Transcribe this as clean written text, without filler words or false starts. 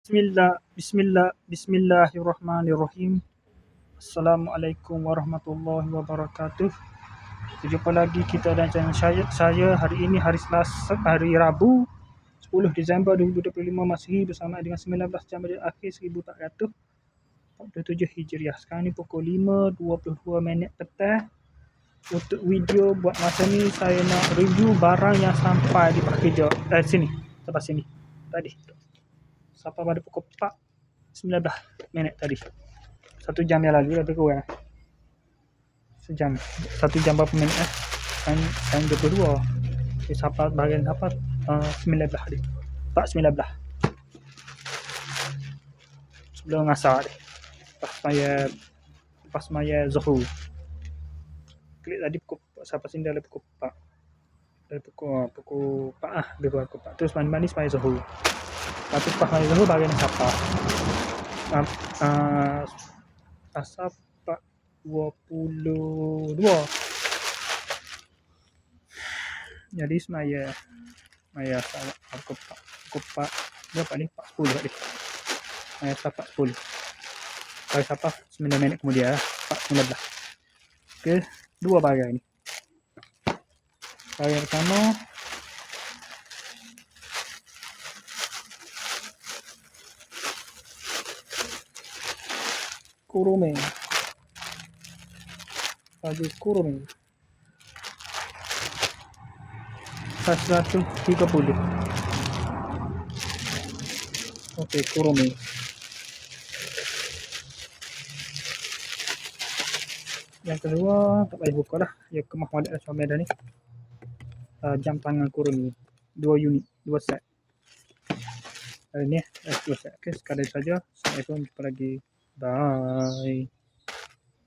Bismillahirrahmanirrahim. Assalamualaikum warahmatullahi wabarakatuh. Berjumpa lagi kita dan channel saya hari ini hari Selasa, hari Rabu 10 Disember 2025 Masihi bersama dengan 19 Jamadil Akhir 1447 Hijriah. Sekarang ni pukul 5.22 petang. Untuk video buat masa ni saya nak review barang yang sampai di pekerja sini, tempat sini tadi. Sampai pada pukul 4.19 tadi. 1 jam yang lalu lebih kurang. Sejam. 1 jam berapa minit Time 22. Sampai bahagian sampai 19 tadi. 4.19. Sebelum asar tadi. Lepas maya Zuhur. Klik tadi pukul sampai sini dah pukul 4. Dari pukul 4 lebih kurang pukul 4. Terus mandi semaya Zuhur. Lepas tu lepas maya Zuhur bahagian asar. Asar 4.22. Jadi semaya pukul 4 berapa ni? 4.10 tadi. Maya asar 4.10. Kalau sampai 9 minit kemudian 4.19. Okey, dua bahagian ni. Bahagian pertama kurumi. Baju kurumi. 130. Okey, kurumi. Yang kedua tak payah buka lah. Ya kemah wallet lah comel dah ni. Jam tangan kurumi. 2 unit, 2 set. Hari ni 2 set. Okey, sekadar saja. Assalamualaikum, jumpa lagi. Bye.